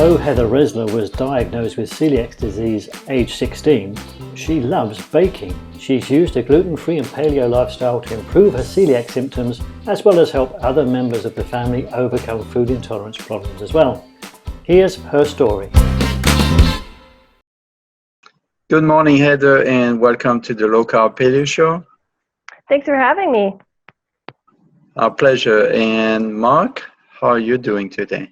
Although Heather Resler was diagnosed with celiac disease age 16, she loves baking. She's used a gluten-free and paleo lifestyle to improve her celiac symptoms, as well as help other members of the family overcome food intolerance problems as well. Here's her story. Good morning, Heather, and welcome to the Low Carb Paleo Show. Thanks for having me. Our pleasure. And Mark, how are you doing today?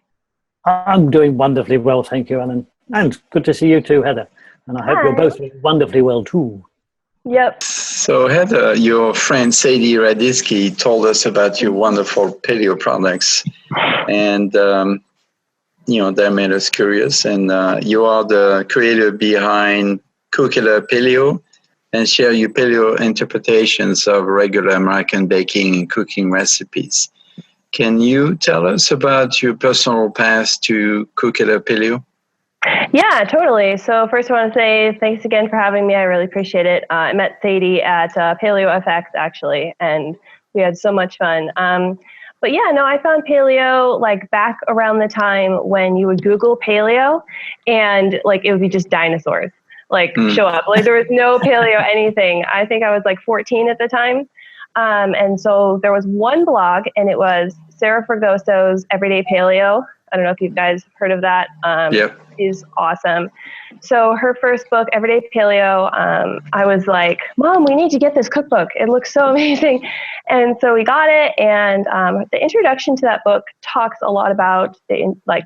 I'm doing wonderfully well, thank you, Alain. And good to see you too, Heather. And I hope you're both doing wonderfully well too. Yep. So Heather, your friend Sadie Raditsky told us about your wonderful paleo products. And, that made us curious. And you are the creator behind Paleo and share your paleo interpretations of regular American baking and cooking recipes. Can you tell us about your personal path to Paleo? Yeah, totally. So first I want to say thanks again for having me. I really appreciate it. I met Sadie at Paleo FX actually, and we had so much fun. But yeah, no, I found paleo like back around the time when you would Google paleo and like it would be just dinosaurs show up. Like there was no paleo anything. I think I was like 14 at the time. And so there was one blog and it was Sarah Fragoso's Everyday Paleo. I don't know if you guys heard of that. Yep. She's awesome. So her first book, Everyday Paleo, I was like, Mom, we need to get this cookbook. It looks so amazing. And so we got it. And the introduction to that book talks a lot about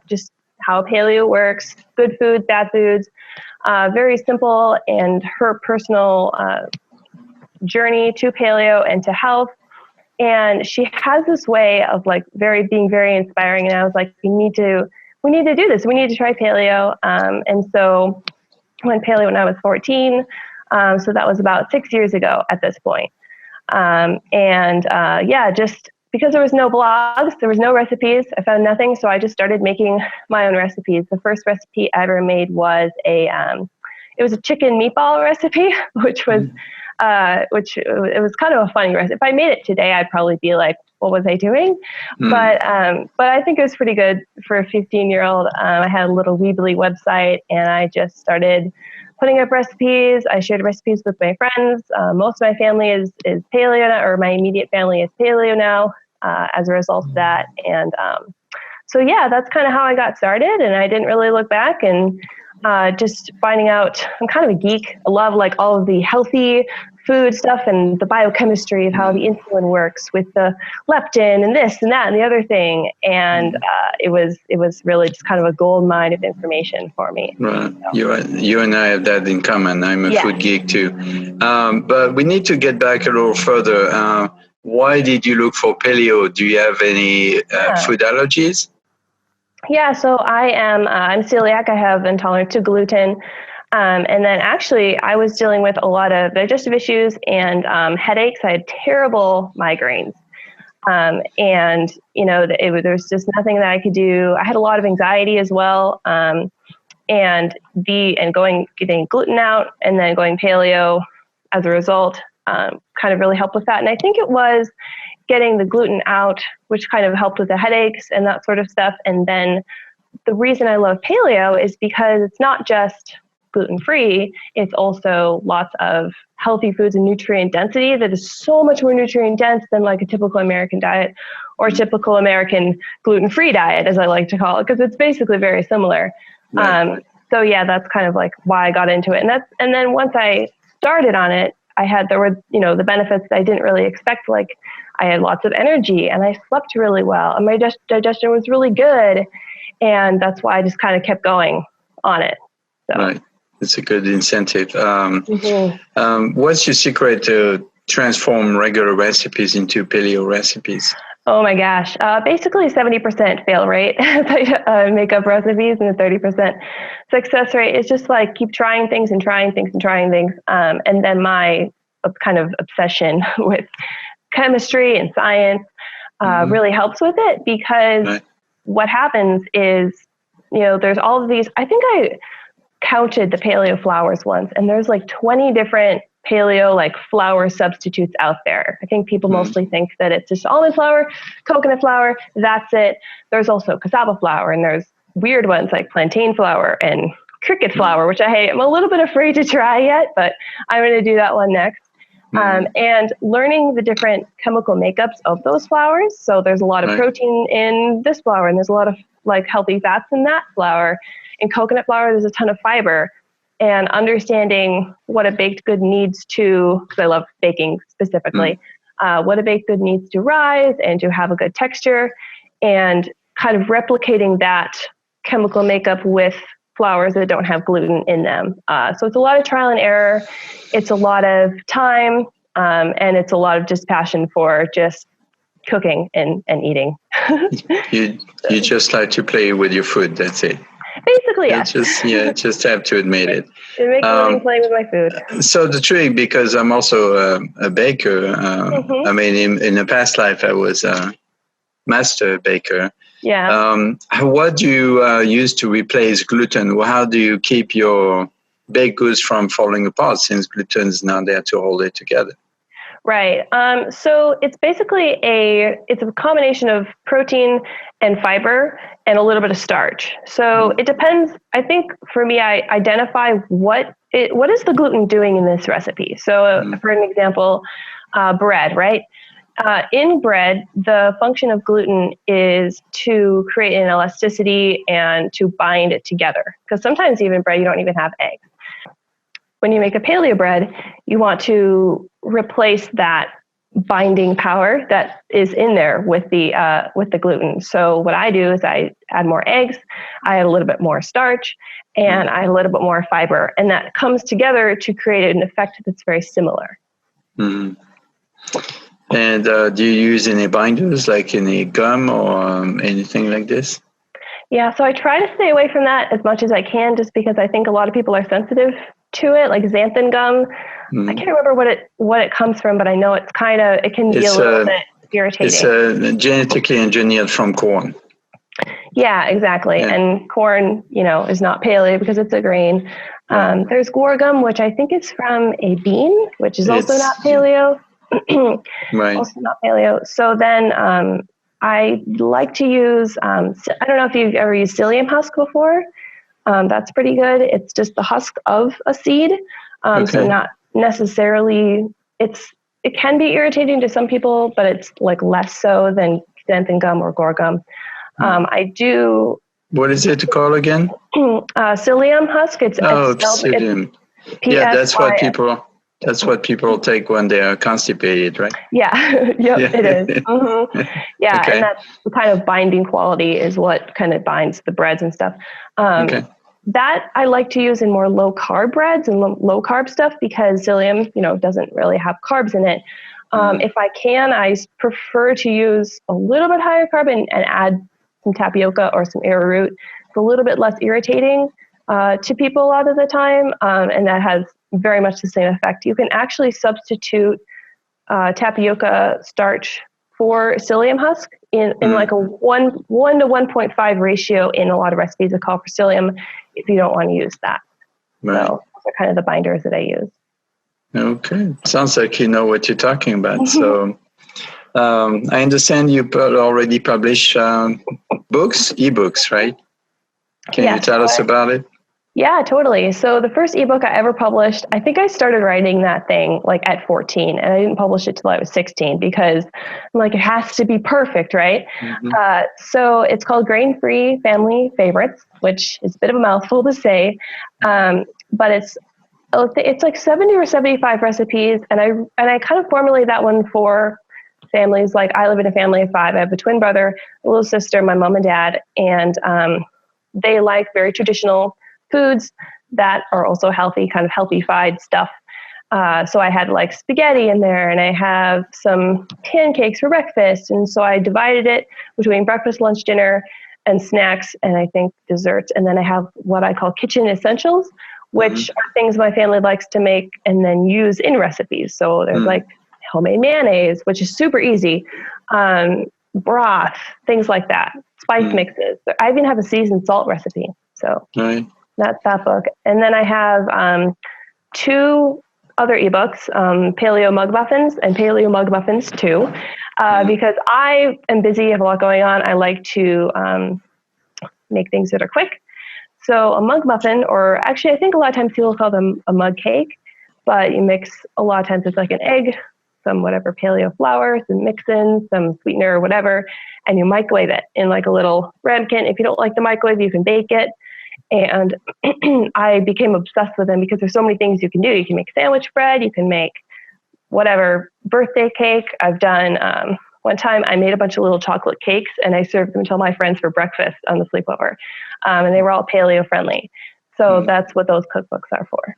just how paleo works, good foods, bad foods, very simple, and her personal journey to paleo and to health. And she has this way of being very inspiring. And I was like, we need to do this. We need to try paleo. And so I went paleo when I was 14. So that was about 6 years ago at this point. Just because there was no blogs, there was no recipes, I found nothing. So I just started making my own recipes. The first recipe I ever made was it was a chicken meatball recipe, which was it was kind of a funny recipe. If I made it today, I'd probably be like, what was I doing? But I think it was pretty good for a 15-year-old. I had a little Weebly website and I just started putting up recipes. I shared recipes with my friends. Most of my family is paleo now, or my immediate family is paleo now as a result of that. And that's kind of how I got started, and I didn't really look back. And just finding out, I'm kind of a geek. I love all of the healthy food stuff and the biochemistry of how the insulin works with the leptin and this and that and the other thing. And it was really just kind of a gold mine of information for me. Right. So. You and I have that in common. I'm a food geek too. But we need to get back a little further. Why did you look for paleo? Do you have any food allergies? Yeah, so I'm celiac. I have intolerance to gluten. And then actually I was dealing with a lot of digestive issues and headaches. I had terrible migraines. There's just nothing that I could do. I had a lot of anxiety as well. Getting gluten out and then going paleo as a result kind of really helped with that. And I think it was getting the gluten out, which kind of helped with the headaches and that sort of stuff. And then the reason I love paleo is because it's not just gluten-free, it's also lots of healthy foods and nutrient density that is so much more nutrient dense than like a typical American diet or typical American gluten-free diet, as I like to call it, because it's basically very similar. Right. That's kind of like why I got into it. And then once I started on it, there were the benefits that I didn't really expect. Like I had lots of energy and I slept really well and my digestion was really good. And that's why I just kind of kept going on it. So. Right. It's a good incentive. What's your secret to transform regular recipes into paleo recipes? Oh my gosh. Basically 70% fail rate makeup recipes and a 30% success rate. It's just keep trying things and trying things and trying things. And then my kind of obsession with chemistry and science really helps with it, because what happens is, there's all of these, I think I counted the paleo flours once, and there's 20 different paleo flour substitutes out there. I think people mostly think that it's just almond flour, coconut flour, that's it. There's also cassava flour, and there's weird ones like plantain flour and cricket flour, which I hate. I'm a little bit afraid to try yet, but I'm going to do that one next. And learning the different chemical makeups of those flours. So there's a lot of protein in this flour, and there's a lot of like healthy fats in that flour. In coconut flour, there's a ton of fiber. And understanding what a baked good needs to, because I love baking specifically, what a baked good needs to rise and to have a good texture, and kind of replicating that chemical makeup with flours that don't have gluten in them. So it's a lot of trial and error. It's a lot of time, and it's a lot of just passion for just cooking and eating. You just like to play with your food. That's it. Basically, yes. Just have to admit it. It makes a living playing with my food. So the trick, because I'm also a baker. I mean, in a past life, I was a master baker. Yeah. What do you use to replace gluten? How do you keep your baked goods from falling apart, since gluten is not there to hold it together? Right. So it's basically it's a combination of protein and fiber and a little bit of starch. So it depends. I think for me, I identify what is the gluten doing in this recipe. So for an example, bread, right? In bread, the function of gluten is to create an elasticity and to bind it together. Because sometimes even bread, you don't even have eggs. When you make a paleo bread, you want to replace that binding power that is in there with the gluten. So what I do is I add more eggs, I add a little bit more starch, and I add a little bit more fiber, and that comes together to create an effect that's very similar. Mm-hmm. And do you use any binders, like any gum or anything like this? Yeah, so I try to stay away from that as much as I can, just because I think a lot of people are sensitive to it, like xanthan gum. I can't remember what it comes from, but I know it can be a little bit irritating. It's genetically engineered from corn. Yeah, exactly. Yeah. And corn, is not paleo because it's a grain. There's guar gum, which I think is from a bean, which is also not paleo. Right. Also not paleo. So then I like to use, I don't know if you've ever used psyllium husk before. That's pretty good. It's just the husk of a seed. So not necessarily, it can be irritating to some people, but it's like less so than xanthan gum or guar gum. I do. What is it called again? Psyllium husk. Psyllium. Yeah, that's what people take when they are constipated, right? Yeah. Yep, it is. Mm-hmm. Yeah, and that's the kind of binding quality is what kind of binds the breads and stuff. That I like to use in more low carb breads and low carb stuff, because psyllium, doesn't really have carbs in it. If I can, I prefer to use a little bit higher carb and add some tapioca or some arrowroot. It's a little bit less irritating to people a lot of the time, and that has very much the same effect. You can actually substitute tapioca starch for psyllium husk in like a 1 to 1.5 ratio in a lot of recipes that call for psyllium, if you don't want to use that. Right. So those are kind of the binders that I use. Okay. Sounds like you know what you're talking about. So I understand you already publish ebooks, right? Can you tell us about it? Yeah, totally. So the first ebook I ever published, I think I started writing that thing like at 14, and I didn't publish it till I was 16 because I'm like, it has to be perfect, right? So it's called Grain-Free Family Favorites, which is a bit of a mouthful to say, but it's like 70 or 75 recipes, and I kind of formulate that one for families. Like, I live in a family of 5. I have a twin brother, a little sister, my mom and dad, and they like very traditional foods that are also healthy, kind of healthy-fied stuff. So I had like spaghetti in there, and I have some pancakes for breakfast. And so I divided it between breakfast, lunch, dinner, and snacks, and I think desserts. And then I have what I call kitchen essentials, which are things my family likes to make and then use in recipes. So there's like homemade mayonnaise, which is super easy, broth, things like that, spice mixes. I even have a seasoned salt recipe. So that's that book. And then I have 2 other ebooks, Paleo Mug Muffins and Paleo Mug Muffins 2, because I am busy, have a lot going on. I like to make things that are quick. So a mug muffin, or actually I think a lot of times people call them a mug cake, but you mix, a lot of times it's like an egg, some whatever paleo flour, some mix-in, some sweetener or whatever, and you microwave it in like a little ramekin. If you don't like the microwave, you can bake it. And I became obsessed with them because there's so many things you can do. You can make sandwich bread, you can make whatever birthday cake. I've done, one time I made a bunch of little chocolate cakes and I served them to all my friends for breakfast on the sleepover. And they were all paleo friendly. So that's what those cookbooks are for.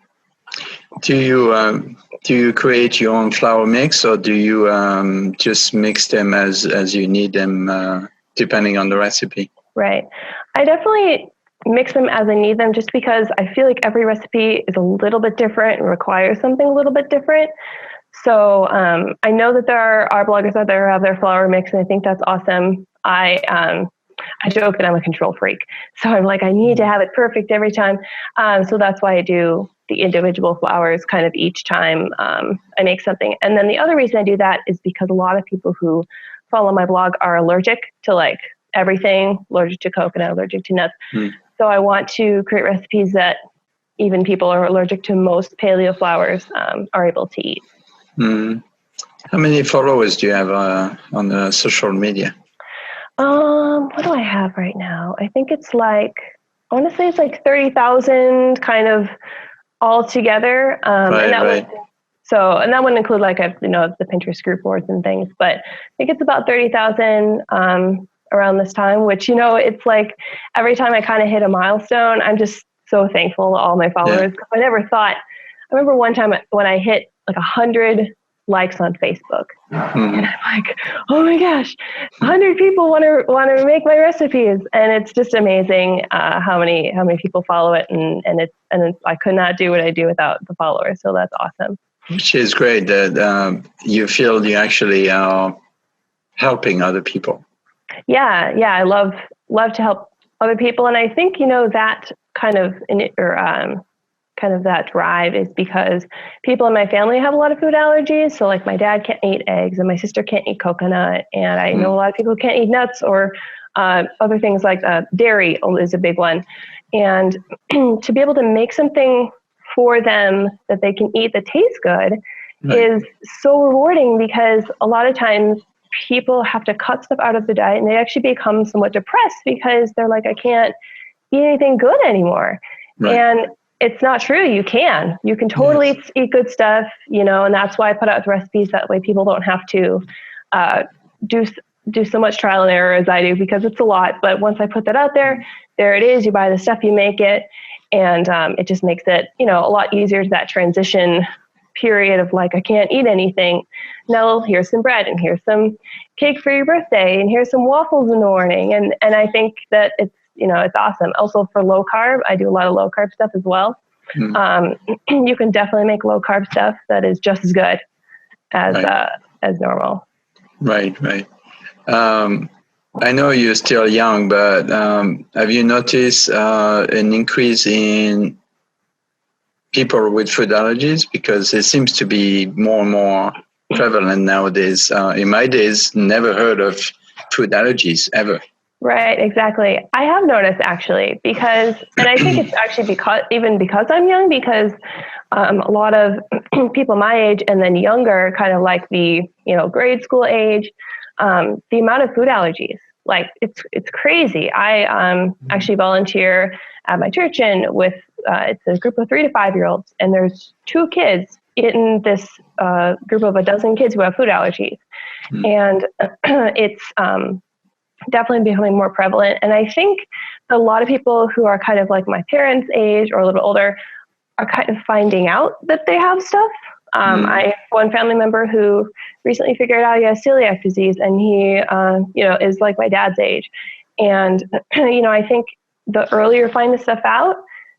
Do you create your own flour mix, or do you just mix them as you need them, depending on the recipe? Right. I definitely mix them as I need them, just because I feel like every recipe is a little bit different and requires something a little bit different. So I know that there are bloggers out there who have their flour mix, and I think that's awesome. I joke that I'm a control freak. So I'm like, I need to have it perfect every time. So that's why I do the individual flours kind of each time I make something. And then the other reason I do that is because a lot of people who follow my blog are allergic to like everything, allergic to coconut, allergic to nuts. So I want to create recipes that even people who are allergic to most paleo flours are able to eat. How many followers do you have on social media? What do I have right now? I think it's like, I want to say it's like 30,000 kind of all together. And that wouldn't include like, the Pinterest group boards and things, but I think it's about 30,000 around this time, which, it's like every time I kind of hit a milestone, I'm just so thankful to all my followers. Yeah. I remember one time when I hit like 100 likes on Facebook, and I'm like, oh my gosh, 100 people want to make my recipes, and it's just amazing how many people follow it, and I could not do what I do without the followers. So that's awesome. Which is great that you feel you actually are helping other people. Yeah, I love to help other people, and I think that kind of that drive is because people in my family have a lot of food allergies. So like my dad can't eat eggs and my sister can't eat coconut. And I know a lot of people who can't eat nuts or other things like dairy is a big one. And to be able to make something for them that they can eat that tastes good is so rewarding, because a lot of times people have to cut stuff out of the diet and they actually become somewhat depressed because they're like, I can't eat anything good anymore. And it's not true. You can totally eat good stuff, and that's why I put out the recipes. That way people don't have to do so much trial and error as I do, because it's a lot. But once I put that out there it is. You buy the stuff, you make it, and it just makes it, a lot easier to that transition period of like, I can't eat anything. No, here's some bread, and here's some cake for your birthday, and here's some waffles in the morning. And I think that it's awesome. Also for low carb, I do a lot of low carb stuff as well. You can definitely make low carb stuff that is just as good as normal. Right. I know you're still young, but have you noticed an increase in people with food allergies? Because it seems to be more and more prevalent nowadays. In my days, never heard of food allergies ever. Right, exactly. I have noticed actually, and I think it's actually because I'm young, because a lot of people my age and then younger, kind of like the grade school age, the amount of food allergies, like it's crazy. I actually volunteer at my church, and with it's a group of 3 to 5 year olds, and there's 2 kids in this group of a dozen kids who have food allergies, and it's definitely becoming more prevalent. And I think a lot of people who are kind of like my parents' age or a little bit older are kind of finding out that they have stuff. I have one family member who recently figured out he has celiac disease, and he, is like my dad's age. And, I think the earlier you find this stuff out,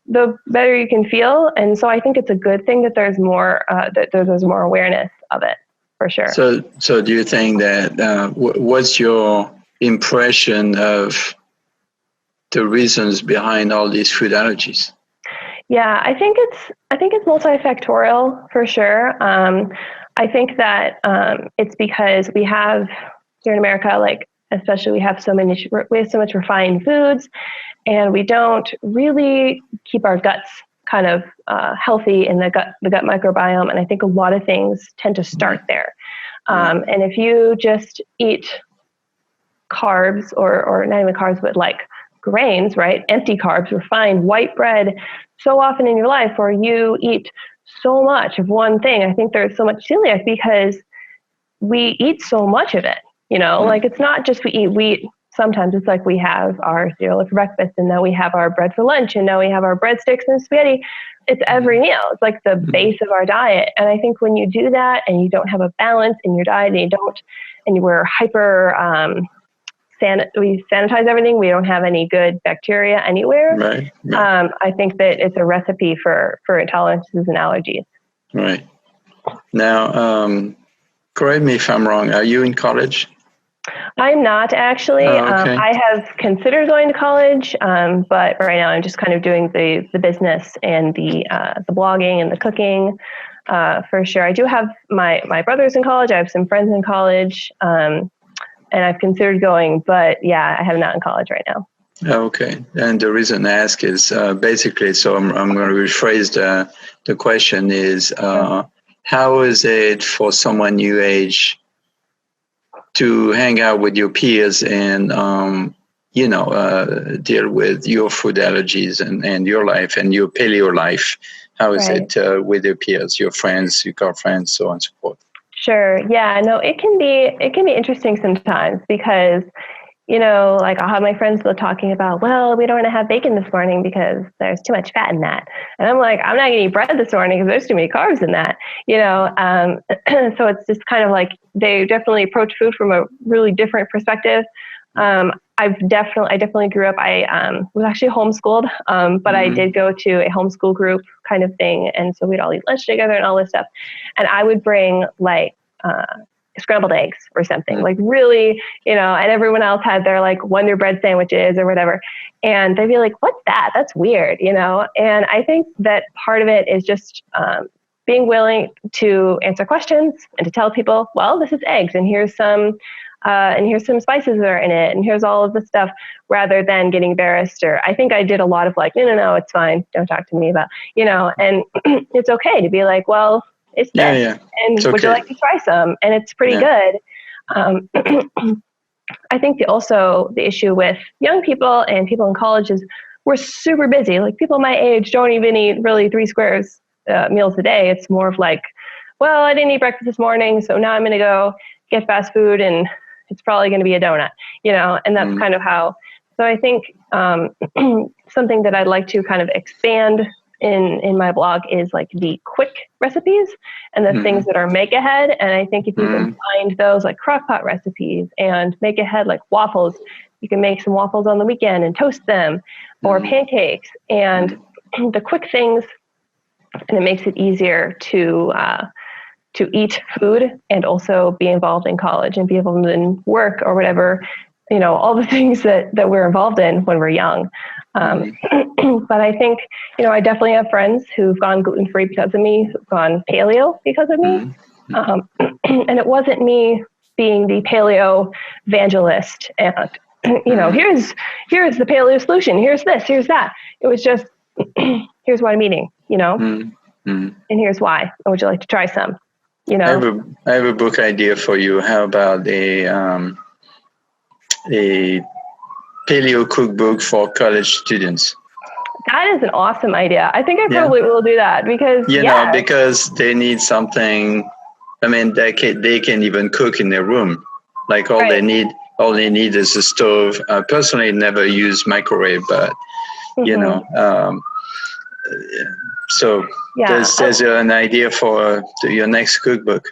the better you can feel. And so I think it's a good thing that there's more, there's more awareness of it, for sure. So do you think that, what's your impression of the reasons behind all these food allergies? Yeah, I think it's multifactorial for sure. I think that it's because we have here in America, like especially we have so much refined foods, and we don't really keep our guts kind of healthy in the gut microbiome. And I think a lot of things tend to start there. And if you just eat carbs or not even carbs, but like grains, right? Empty carbs, refined white bread so often in your life, or you eat so much of one thing. I think there's so much celiac because we eat so much of it, like it's not just we eat wheat. Sometimes it's like we have our cereal for breakfast, and then we have our bread for lunch, and now we have our breadsticks and spaghetti. It's every meal. It's like the base of our diet. And I think when you do that and you don't have a balance in your diet, and we're hyper, we sanitize everything, we don't have any good bacteria anywhere. Right. I think that it's a recipe for intolerances and allergies. Right. Now, correct me if I'm wrong. Are you in college? I'm not actually. Okay. I have considered going to college, but right now I'm just kind of doing the business and the blogging and the cooking for sure. I do have my brother's in college. I have some friends in college, and I've considered going, but yeah, I have not in college right now. Okay. And the reason I ask is basically, so I'm going to rephrase the question is, how is it for someone your age to hang out with your peers and, deal with your food allergies and your life and your paleo life? How is it with your peers, your friends, your girlfriends, so on and so forth? Sure. Yeah, no, it can be interesting sometimes because, like I'll have my friends still talking about, well, we don't want to have bacon this morning because there's too much fat in that. And I'm like, I'm not going to eat bread this morning because there's too many carbs in that, so it's just kind of like they definitely approach food from a really different perspective. I definitely grew up, I was actually homeschooled, but I did go to a homeschool group kind of thing. And so we'd all eat lunch together and all this stuff. And I would bring like, scrambled eggs or something like really, and everyone else had their like Wonder Bread sandwiches or whatever. And they'd be like, what's that? That's weird, And I think that part of it is just being willing to answer questions and to tell people, well, this is eggs and here's some spices that are in it and here's all of the stuff, rather than getting embarrassed. Or I think I did a lot of like, no, it's fine. Don't talk to me about, and it's okay to be like, well, it's this, and it's would you like to try some? And it's pretty good. I think the issue with young people and people in college is we're super busy. Like people my age don't even eat really 3 squares meals a day. It's more of like, well, I didn't eat breakfast this morning, so now I'm going to go get fast food and it's probably going to be a donut, and that's kind of how. So I think something that I'd like to kind of expand in my blog is like the quick recipes and the things that are make ahead. And I think if you can find those like crock pot recipes and make ahead like waffles, you can make some waffles on the weekend and toast them, or pancakes and the quick things. And it makes it easier to eat food and also be involved in college and be able to work or whatever, all the things that we're involved in when we're young. But I think, I definitely have friends who've gone gluten-free because of me, who've gone paleo because of me. And it wasn't me being the paleo evangelist and, here's the paleo solution. Here's this, here's that. It was just, here's what I'm eating, and here's why. And would you like to try some? I have a book idea for you. How about a paleo cookbook for college students? That is an awesome idea. I think I probably will do that because because they need something. I mean, they can even cook in their room. Like all they need is a stove. Personally, never use microwave, but so there's an idea for your next cookbook.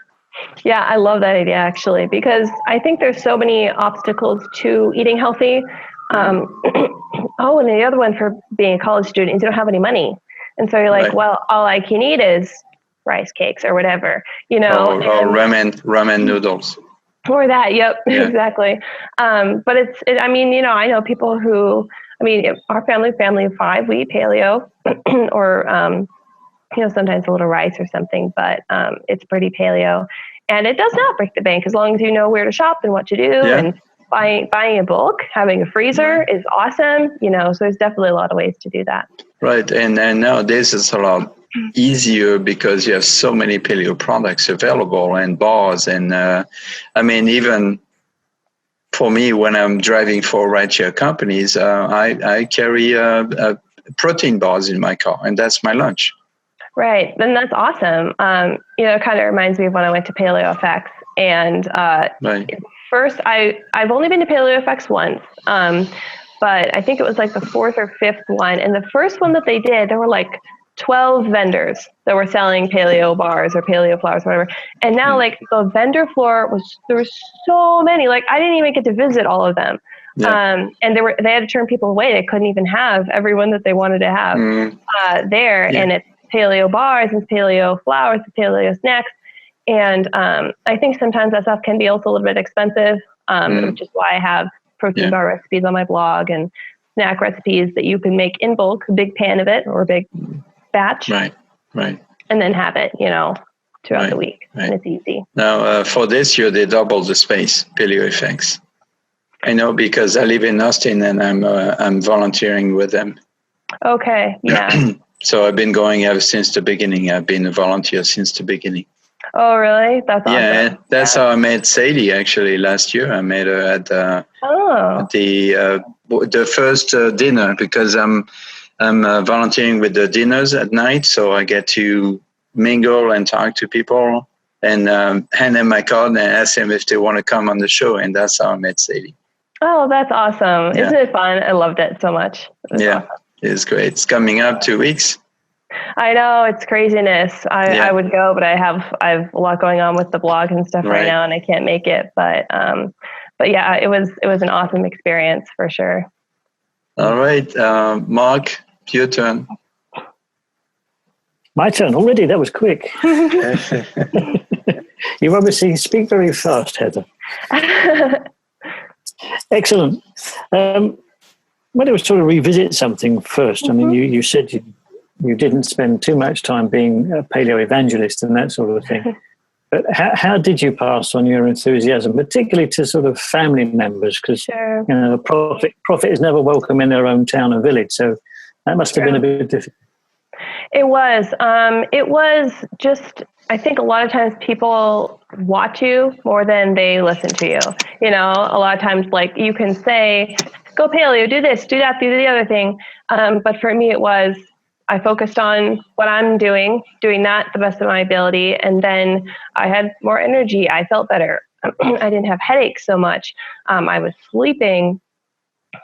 Yeah, I love that idea actually, because I think there's so many obstacles to eating healthy. And the other one for being a college student is you don't have any money. And so you're like, well, all I can eat is rice cakes or whatever, or ramen noodles. Or that, exactly. But I know people who, our family of 5, we eat paleo or, sometimes a little rice or something, but it's pretty paleo. And it does not break the bank as long as you know where to shop and what to do. And buying a bulk, having a freezer is awesome. So there's definitely a lot of ways to do that. Right. And nowadays it's a lot easier because you have so many paleo products available and bars. And even for me, when I'm driving for rideshare companies, I carry protein bars in my car, and that's my lunch. Right. And that's awesome. It kind of reminds me of when I went to Paleo FX. And first, I've only been to Paleo FX once, but I think it was like the fourth or fifth one. And the first one that they did, there were like 12 vendors that were selling paleo bars or paleo flours, or whatever. And now, like, the vendor floor there were so many. Like, I didn't even get to visit all of them. Yeah. And they had to turn people away. They couldn't even have everyone that they wanted to have there. Yeah. And it's paleo bars, it's paleo flours, it's paleo snacks. And I think sometimes that stuff can be also a little bit expensive, which is why I have protein bar recipes on my blog and snack recipes that you can make in bulk, a big pan of it or a big batch. Right. And then have it, throughout the week. Right. And it's easy. Now, for this year, they doubled the space, Paleo FX. I know because I live in Austin and I'm volunteering with them. Okay, yeah. So I've been going ever since the beginning. I've been a volunteer since the beginning. Oh, really? That's awesome. Yeah, that's how I met Sadie, actually, last year. I met her at the first dinner, because I'm volunteering with the dinners at night, so I get to mingle and talk to people and hand them my card and ask them if they want to come on the show, and that's how I met Sadie. Oh, that's awesome. Yeah. Isn't it fun? I loved it so much. Awesome. It's great. It's coming up 2 weeks. I know, it's craziness. I would go, but I have a lot going on with the blog and stuff right now, and I can't make it. But yeah, it was an awesome experience for sure. All right, Mark, your turn. My turn already. That was quick. You obviously speak very fast, Heather. Excellent. When I was trying to revisit something first, I mean, you said you didn't spend too much time being a paleo evangelist and that sort of thing. But how did you pass on your enthusiasm, particularly to sort of family members? Because the prophet is never welcome in their own town or village. So that must have been a bit difficult. It was. It was just, I think a lot of times people watch you more than they listen to you. A lot of times, like, you can say, go paleo, do this, do that, do the other thing. But for me, it was, I focused on what I'm doing that the best of my ability. And then I had more energy. I felt better. I didn't have headaches so much. I was sleeping.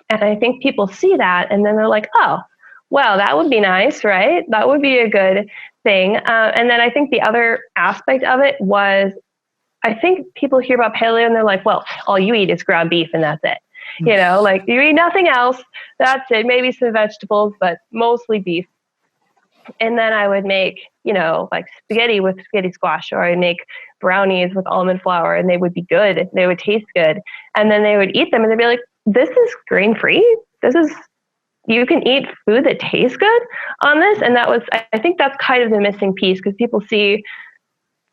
And I think people see that and then they're like, oh, well, that would be nice, right? That would be a good thing. And then I think the other aspect of it was, I think people hear about paleo and they're like, well, all you eat is ground beef and that's it. Like, you eat nothing else. That's it. Maybe some vegetables, but mostly beef. And then I would make, like spaghetti with spaghetti squash, or I'd make brownies with almond flour, and they would be good. They would taste good. And then they would eat them and they'd be like, this is grain-free. You can eat food that tastes good on this. And I think that's kind of the missing piece, because people see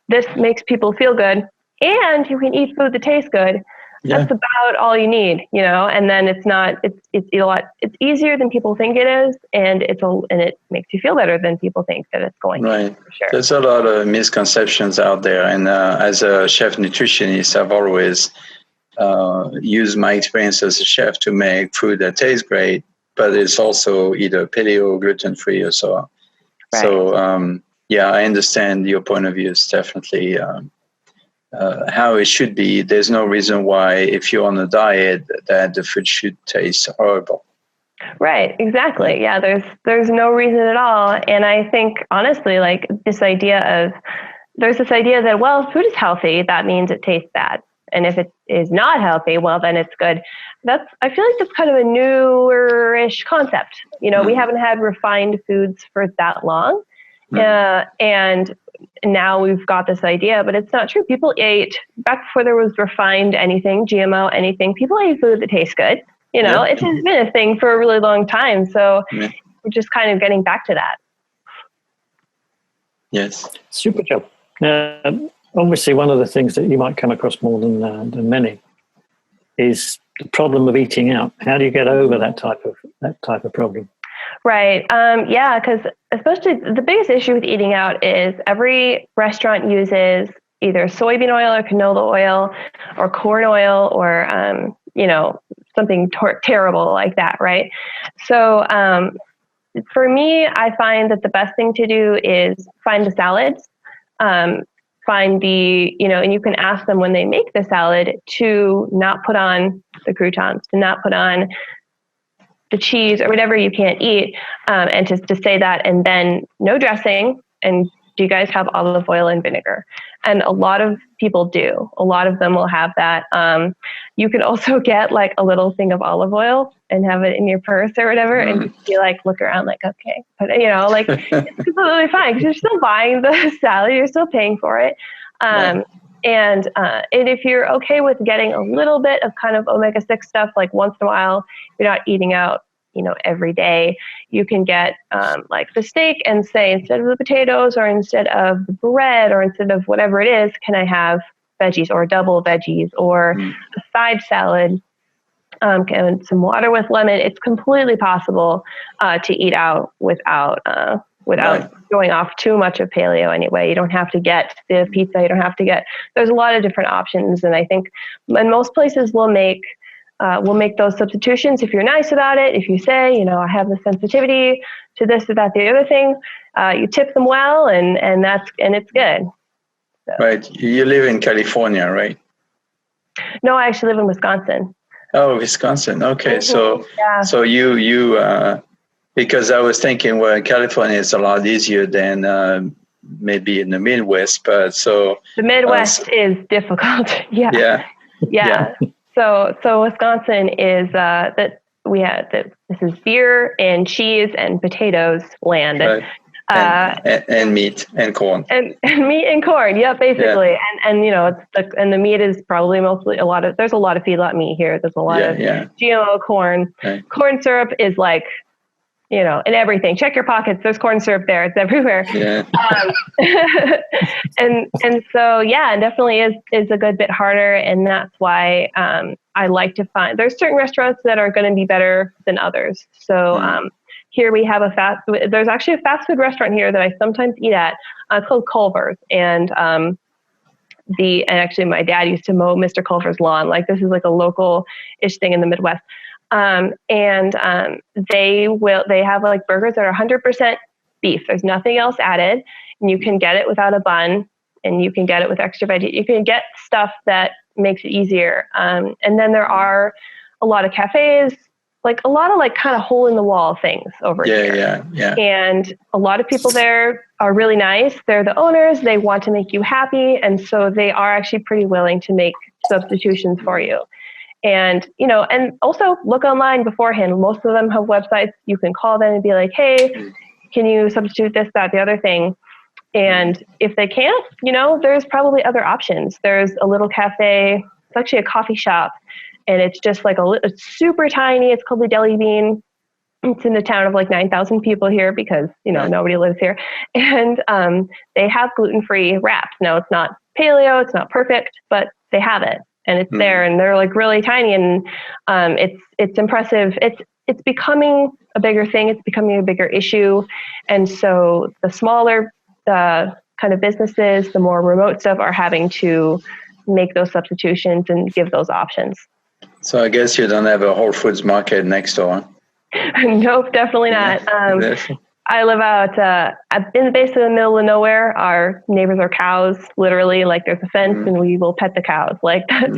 this makes people feel good and you can eat food that tastes good. Yeah. That's about all you need, and then it's easier than people think it is. And it makes you feel better than people think that it's going to, for sure. There's a lot of misconceptions out there. And as a chef nutritionist, I've always used my experience as a chef to make food that tastes great, but it's also either paleo, gluten-free, or so on. Right. So, I understand your point of view. It's definitely how it should be. There's no reason why, if you're on a diet, that the food should taste horrible. Right, exactly. Yeah, there's no reason at all. And I think, honestly, like, there's this idea that, well, if food is healthy, that means it tastes bad. And if it is not healthy, well, then it's good. I feel like that's kind of a newer-ish concept. We haven't had refined foods for that long. And now we've got this idea, but it's not true. People ate, back before there was refined anything, GMO, anything, people ate food that tastes good. It's been a thing for a really long time. So we're just kind of getting back to that. Yes. Super job. Obviously, one of the things that you might come across more than many is problem of eating out? How do you get over that type of problem? Right. Yeah, because especially the biggest issue with eating out is every restaurant uses either soybean oil or canola oil or corn oil or, something terrible like that, right? So for me, I find that the best thing to do is find the salads, find and you can ask them when they make the salad to not put on the croutons, to not put on the cheese or whatever you can't eat, and to say that, and then no dressing, and do you guys have olive oil and vinegar? And a lot of people do. A lot of them will have that. You can also get like a little thing of olive oil and have it in your purse or whatever, and just be like, look around like, okay, but like it's completely fine because you're still buying the salad, you're still paying for it. And if you're okay with getting a little bit of kind of omega-6 stuff, like once in a while, you're not eating out, every day, you can get like the steak and say, instead of the potatoes or instead of the bread or instead of whatever it is, can I have veggies or double veggies or a side salad, and some water with lemon? It's completely possible to eat out without going off too much of paleo anyway. You don't have to get the pizza. You don't have to get, there's a lot of different options. And I think in most places we'll make those substitutions if you're nice about it. If you say, I have the sensitivity to this or that, the other thing, you tip them well, and it's good. So. Right. You live in California, right? No, I actually live in Wisconsin. Oh, Wisconsin. Okay. Mm-hmm. So you because I was thinking, well, in California it's a lot easier than maybe in the Midwest, but so the Midwest is difficult. Yeah. So Wisconsin is this is beer and cheese and potatoes land. Right. And meat and corn. And meat and corn, yeah, basically. Yeah. And the meat is probably mostly there's a lot of feedlot meat here. There's a lot of GMO corn. Right. Corn syrup is like, in everything. Check your pockets. There's corn syrup there. It's everywhere. Yeah. And so, it definitely is a good bit harder. And that's why I like to find, there's certain restaurants that are going to be better than others. So here we have there's actually a fast food restaurant here that I sometimes eat at. It's called Culver's. And actually my dad used to mow Mr. Culver's lawn. Like this is like a local-ish thing in the Midwest. They have like burgers that are 100% beef. There's nothing else added, and you can get it without a bun, and you can get it with extra veggie. You can get stuff that makes it easier. And then there are a lot of cafes, like a lot of like kind of hole in the wall things over here. Yeah. And a lot of people there are really nice. They're the owners. They want to make you happy. And so they are actually pretty willing to make substitutions for you. And, and also look online beforehand. Most of them have websites. You can call them and be like, hey, can you substitute this, that, the other thing? And if they can't, there's probably other options. There's a little cafe. It's actually a coffee shop. And it's just like it's super tiny. It's called the Deli Bean. It's in a town of like 9,000 people here because, nobody lives here. And they have gluten-free wraps. Now, it's not paleo. It's not perfect, but they have it. And it's there, and they're like really tiny, and it's impressive. It's becoming a bigger thing. It's becoming a bigger issue, and so the smaller kind of businesses, the more remote stuff, are having to make those substitutions and give those options. So I guess you don't have a Whole Foods market next door. Nope, definitely not. I live out, I've been basically in the middle of nowhere. Our neighbors are cows, literally, like there's a fence and we will pet the cows. Like that's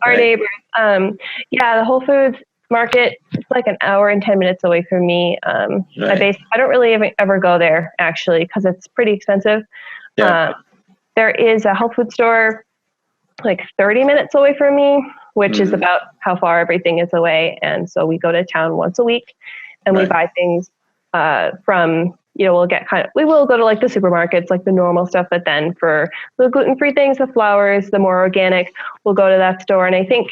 our neighbors. The Whole Foods market, it's like an hour and 10 minutes away from me. I don't really ever go there actually, because it's pretty expensive. Yeah. There is a health food store like 30 minutes away from me, which is about how far everything is away. And so we go to town once a week and we buy things from, we will go to like the supermarkets, like the normal stuff, but then for the gluten-free things, the flours, the more organic, we'll go to that store. And I think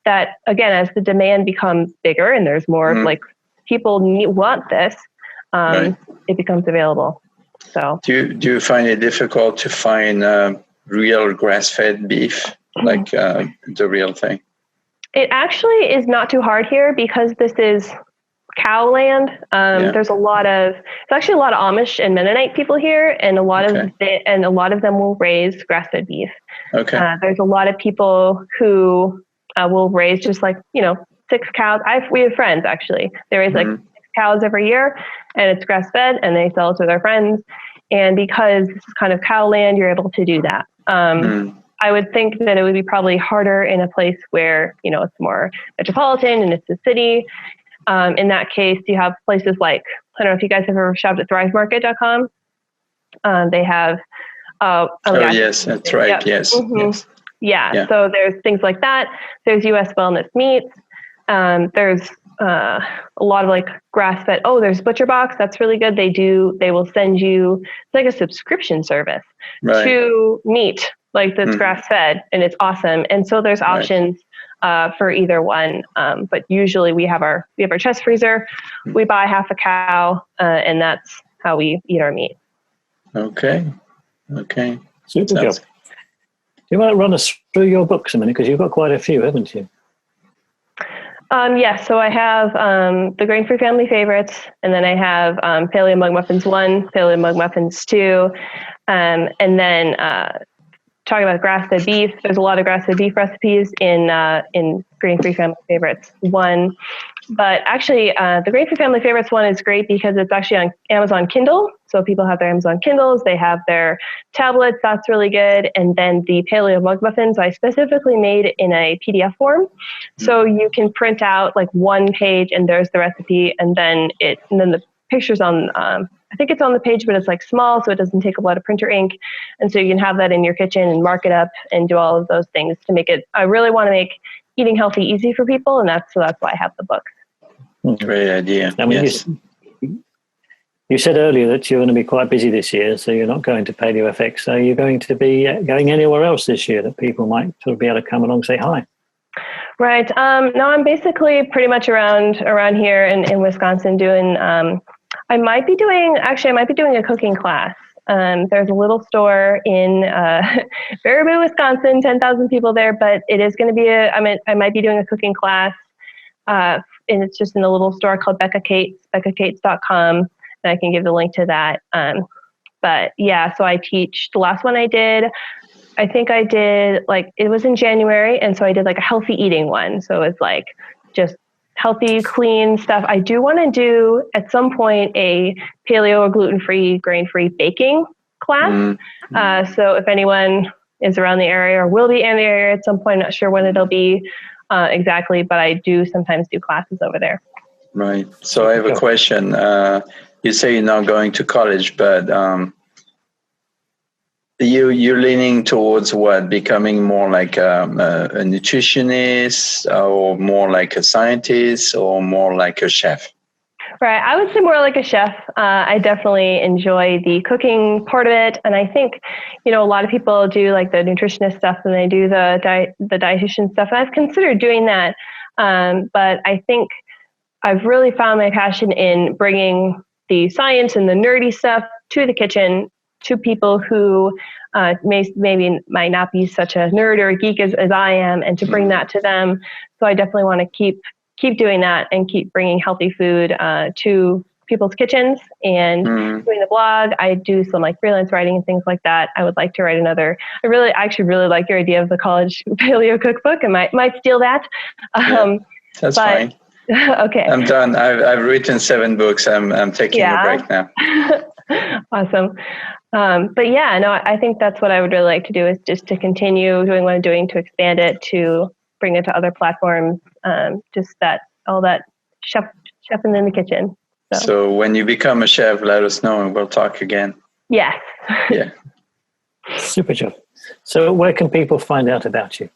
that, again, as the demand becomes bigger and there's more like people want this, it becomes available. So do you find it difficult to find real grass-fed beef, like the real thing? It actually is not too hard here because this is cow land. There's actually a lot of Amish and Mennonite people here, and a lot of them will raise grass-fed beef. Okay. There's a lot of people who will raise just 6 cows. We have friends actually. They raise 6 cows every year, and it's grass-fed, and they sell it to their friends. And because this is kind of cow land, you're able to do that. I would think that it would be probably harder in a place where it's more metropolitan and it's a city. In that case, you have places like, I don't know if you guys have ever shopped at thrivemarket.com. They have. Yes, that's right. Yep. Yes. Yes. Yeah. So there's things like that. There's U.S. Wellness Meats. There's a lot of grass-fed. Oh, there's Butcher Box. That's really good. They will send you, it's like a subscription service to meat that's grass-fed, and it's awesome. And so there's options for either one. But usually we have our chest freezer. We buy half a cow, and that's how we eat our meat. Okay. Super job. You might run us through your books a minute, because you've got quite a few, haven't you? Yes. So I have the Grain-Free Family Favorites, and then I have Paleo Mug Muffins 1, Paleo Mug Muffins 2, and then talking about grass-fed beef. There's a lot of grass-fed beef recipes in Grain-Free Family Favorites 1. But actually, the Grain-Free Family Favorites 1 is great because it's actually on Amazon Kindle. So people have their Amazon Kindles, they have their tablets. That's really good. And then the Paleo Mug Muffins, I specifically made in a PDF form. So you can print out one page, and there's the recipe, and then the pictures on. I think it's on the page, but it's small, so it doesn't take a lot of printer ink. And so you can have that in your kitchen and mark it up and do all of those things to make it. I really want to make eating healthy easy for people, and that's why I have the books. Great idea. I mean, yes. You said earlier that you're going to be quite busy this year, so you're not going to Paleo FX. So you're going to be going anywhere else this year that people might sort of be able to come along and say hi? Right. No, I'm basically pretty much around here in Wisconsin doing. I might be doing a cooking class. There's a little store in Baraboo, Wisconsin, 10,000 people there, but it is going to be I might be doing a cooking class, and it's just in a little store called Becca Cates, beccacates.com, and I can give the link to that. But yeah, so I teach. The last one I did, I think I did it was in January, and so I did a healthy eating one. So it's just healthy, clean stuff. I do want to do at some point a paleo or gluten-free, grain-free baking class. So if anyone is around the area or will be in the area at some point, I'm not sure when it'll be exactly, but I do sometimes do classes over there. Right. So I have a question. You say you're not going to college, but you're leaning towards what? Becoming more like a nutritionist, or more like a scientist, or more like a chef? Right. I would say more like a chef. I definitely enjoy the cooking part of it. And I think, a lot of people do the nutritionist stuff, and they do the dietitian stuff. And I've considered doing that. But I think I've really found my passion in bringing the science and the nerdy stuff to the kitchen, to people who maybe might not be such a nerd or a geek as I am, and to bring that to them. So I definitely want to keep doing that and keep bringing healthy food to people's kitchens and doing the blog. I do some freelance writing and things like that. I would like to write another. I actually really like your idea of the college paleo cookbook. I might steal that. That's fine. Okay. I'm done. I've written 7 books. I'm taking a break now. Awesome. But yeah, no, I think that's what I would really like to do, is just to continue doing what I'm doing, to expand it, to bring it to other platforms. Just all that chefing in the kitchen. So when you become a chef, let us know and we'll talk again. Yes. Yeah. Super job. So where can people find out about you?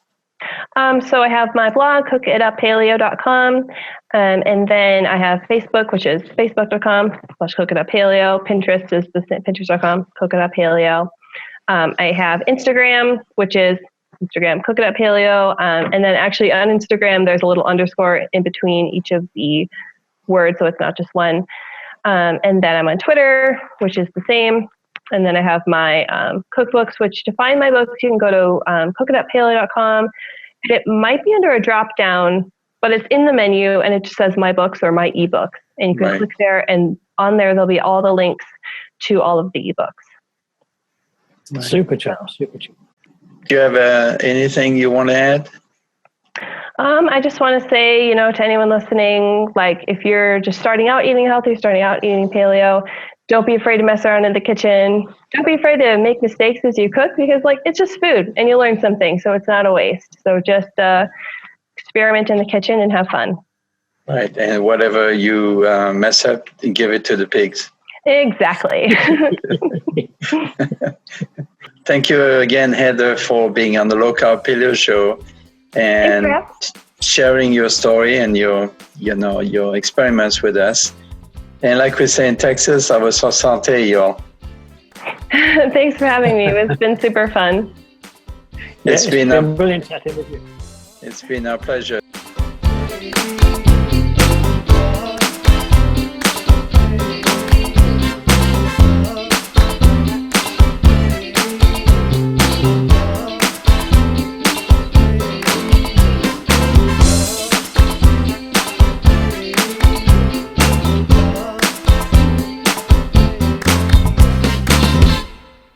So I have my blog, cookituppaleo.com, and then I have Facebook, which is facebook.com/cookituppaleo. Pinterest is pinterest.com, cookituppaleo. I have Instagram, which is Instagram, cookituppaleo. And then actually on Instagram, there's a little underscore in between each of the words, so it's not just one. And then I'm on Twitter, which is the same. And then I have my cookbooks, which to find my books, you can go to cookituppaleo.com. It might be under a drop down, but it's in the menu and it just says my books or my ebooks. And you can click there, and on there there'll be all the links to all of the ebooks. Right. Super job. Do you have anything you want to add? I just want to say, to anyone listening, like if you're just starting out eating healthy, starting out eating paleo, don't be afraid to mess around in the kitchen. Don't be afraid to make mistakes as you cook, because it's just food and you learn something. So it's not a waste. So just experiment in the kitchen and have fun. Right. And whatever you mess up, give it to the pigs. Exactly. Thank you again, Heather, for being on the Low Carb Paleo Show and sharing your story and your experiments with us. And like we say in Texas, I was santé, y'all. Thanks for having me. It's been super fun. It's been brilliant chatting with you. It's been our pleasure.